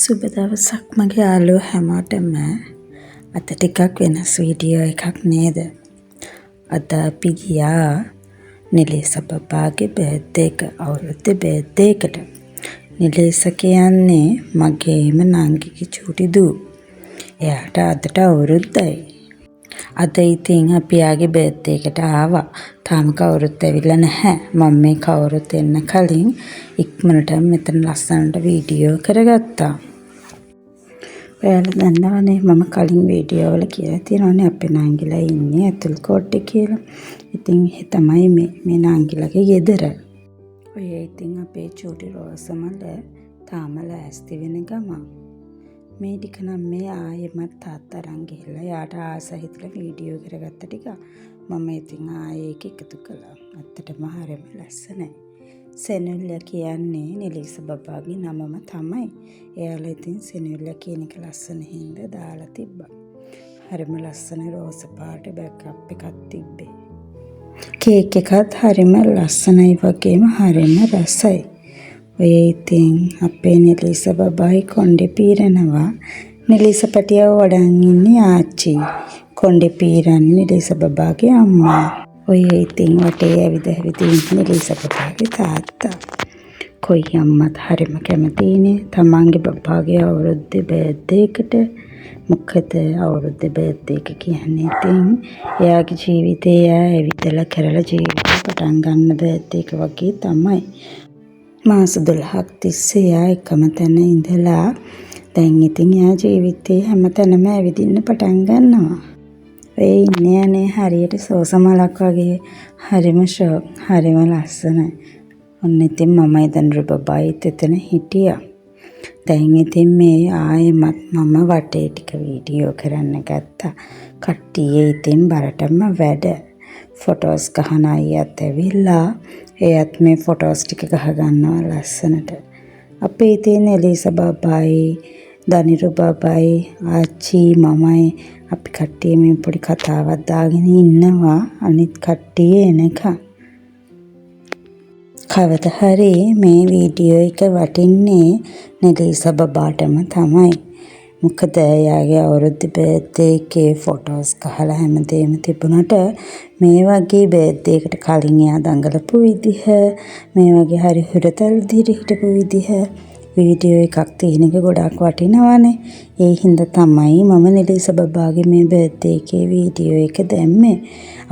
සුබ දවසක් මගේ යාළුවෝ හැමෝටම. අද ටිකක් වෙනස් වීඩියෝ එකක් නේද? අද අපි ගියා නිලේස බබාගේ බර්ත්ඩේ එක අවුරුද්දේ බර්ත්ඩේ එකට. නිලේස කියන්නේ මගේම නංගිගේ චූටි දූ. එයාට අදට අවුරුද්දයි. අද ඉතින් අපි යාගේ බර්ත්ඩේ එකට ආවා. තාම කවුරුත් ඇවිල්ලා නැහැ. මම මේ කවුරුත් එන්න කලින් ඉක්මනට මෙතන ලස්සනට වීඩියෝ කරගත්තා. ඔයාලා දන්නවනේ මම කලින් වීඩියෝ වල කියලා තියෙනවානේ අපේ නංගිලා ඉන්නේ ඇතුල් කෝට්ටේ කියලා. ඉතින් ඒ තමයි මේ නංගිලාගේ ගෙදර. ඔය ඉතින් අපේ චූටි රෝසමල තාම ලෑස්ති වෙන ගමන්. මේ ටික නම් මේ ආයෙමත් තාත්තා අරන් ගිහලා යාට ආස හිතලා වීඩියෝ කරගත්ත ටික මම ඉතින් ආයේ එකතු කළා. ඇත්තටම හරිම ලස්සනයි. සෙනුල්ලා කියන්නේ නිලේස බබාගේ නමම තමයි. එයාලා ඉතින් සෙනුල්ලා කියන එක ලස්සන හින්දා දාලා තිබ්බා. හරිම ලස්සන රෝස පාට බෑක්අප් එකක් තිබ්බේ. කේක් එකත් හරිම ලස්සනයි වගේම හරිම රසයි. ඔය ඉතින් අපේ නිලේස බබායි කොණ්ඩේ පීරනවා. නිලේස පැටියව වඩන් ඉන්නේ ආච්චි. කොණ්ඩේ පීරන්නේ නිලේස බබාගේ අම්මා. ඔය ඉතින් වටේ ඇවිද ඉන්නේ නිලේස බබාගේ තාත්තා. කොයි අම්මත් හරිම කැමතිනේ තමන්ගේ බබාගේ අවුරුද්දේ බර්ත්ඩේ එකට. මොකද අවුරුද්දේ බර්ත්ඩේ එක කියන්නේ ඉතින් එයාගේ ජීවිතේ එයා ඇවිදලා කරලා ජීවිතේ පටන් ගන්න බර්ත්ඩේ එක වගේ තමයි. මාස 12ක් තිස්සේ එයා එකම තැන ඉඳලා දැන් ඉතින් එයා ජීවිතේ හැමතැනම ඇවිදින්න පටන් ගන්නවා. ඔය ඉන්නේ අනේ හරියට සෝසමලක් වගේ හරිම ෂෝක් හරිම ලස්සනයි. ඔන්න ඉතින් මමයි දන්රු බබායිත් එතන හිටියා. දැන් ඉතින් මේ ආයෙමත් මම වටේ ටික වීඩියෝ කරන්න ගත්තා. කට්ටිය ඉතින් බරටම වැඩ. ෆොටෝස් ගහන අයියත් ඇවිල්ලා එයත් මේ ෆොටෝස් ටික ගහ ගන්නවා ලස්සනට. අපේ ඉතින් එලීස බබායි දනිරු බබායි ආච්චි මමයි අපි කට්ටිය මේ පොඩි කතාවක් දාගෙන ඉන්නවා අනිත් කට්ටිය එනකම්. කවදා හරි මේ වීඩියෝ එක වටින්නේ නිලේස බබාටම තමයි. මොකද එයාගේ අවුරුද්දේ බර්ත්ඩේ එකේ ෆොටෝස් ගහලා හැමදේම තිබුණාට මේ වගේ බර්ත්ඩේ එකට කලින් එයා දඟලපු විදිහ මේ වගේ හරි හුරතල් විදිහට හිටපු විදිහ වීඩියෝ එකක් තියෙන එක ගොඩක් වටිනවනේ. ඒ හින්දා තමයි මම නිලේස බබාගේ මේ බර්ත්ඩේ එකේ වීඩියෝ එක දැම්මේ.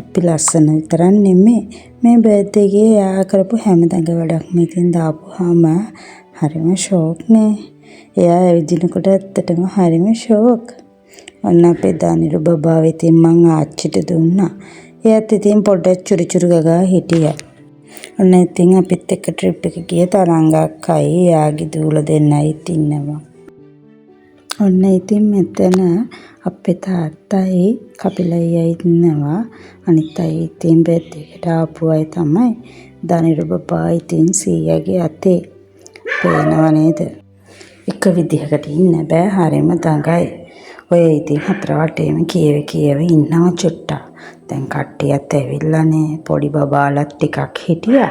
අපි ලස්සන විතරක් නෙමෙයි මේ බර්ත්ඩේ එකේ එයා කරපු හැම දඟ වැඩක්ම ඉතින් දාපුවාම හරිම ෂෝක් නේ. එයා ඇවිදිනකොට ඇත්තටම හරිම ෂෝක්. ඔන්න අපේ දනිරු බබාව ඉතින් මං ආච්චිට දුන්නා. එයාත් ඉතින් පොඩ්ඩක් චුරු ගගා හිටියා. ඔන්න ඉතින් අපිත් එක්ක ට්‍රිප් එක ගිය තරංගක්කයි එයාගේ දූල දෙන්නයිත් ඉන්නවා. ඔන්න ඉතින් මෙතන අපේ තාත්තයි කපිලයි ඉන්නවා. අනිත් අය ඉතින් බර්ත්ඩේ එකට ආපු අය තමයි. දනිරු බබා ඉතින් සීයාගේ අතේ. පේනව නේද? එක විදිහකට ඉන්න බෑ හරිම දඟයි. ඔය ඉතින් හතර වටේම කියව ඉන්නවා චුට්ටා. දැන් කට්ටියත් ඇවිල්ලානේ පොඩි බබාලත් ටිකක් හිටියා.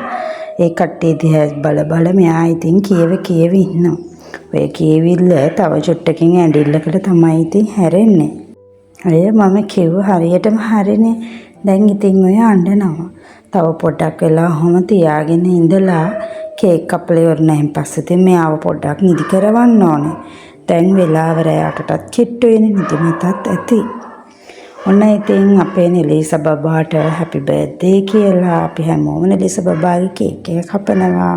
ඒ කට්ටිය දිහා බල මෙයා ඉතින් කියව ඉන්නවා. ඔය කියවිල්ල තව චුට්ටකින් ඇඬිල්ලකට තමයි ඉතින් හැරෙන්නේ. අය මම කිව්ව හරියටම හරිනේ. දැන් ඉතින් ඔය අඬනවා. තව පොඩ්ඩක් වෙලා ඔහොම තියාගෙන ඉඳලා කේක් කපලා ඉවරනයින් පස්සේ ඉතින් මෙයාව පොඩ්ඩක් නිදි කරවන්න ඕනේ. දැන් වෙලාව රැයටටත් කිට්ටු වෙන නිදිමතත් ඇති. ඔන්න ඉතින් අපේ නිලේස බබාට හැපි බර්ත්ඩේ කියලා අපි හැමෝම නිලේස බබාගේ කේක් එක කපනවා.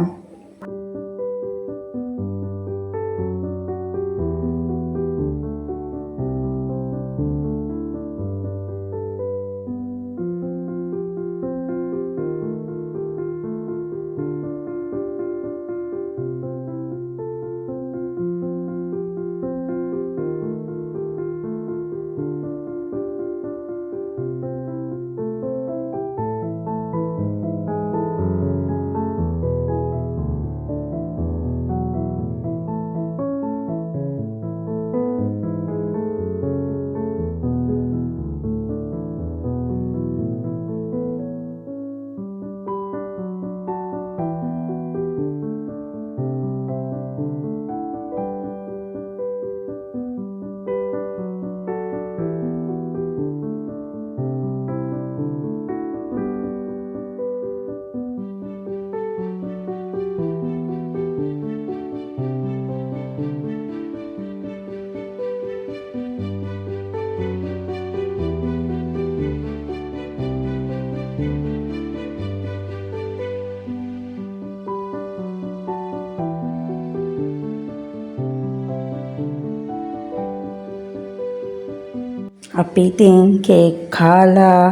අපි ඉතින් කේක් කාලා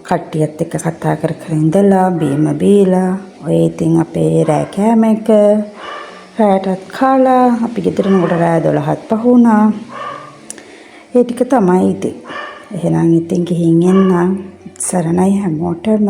කට්ටියත් එක්ක කතා කර කර ඉඳලා බීම බීලා ඔය ඉතින් අපේ රෑ කෑම එක රෑටත් කාලා අපි ගෙදර එනකොට රෑ 12ත් පහ වුණා. ඒ ටික තමයි ඉතින්. එහෙනම් ඉතින් ගිහින් එන්නම්. සරණයි හැමෝටම.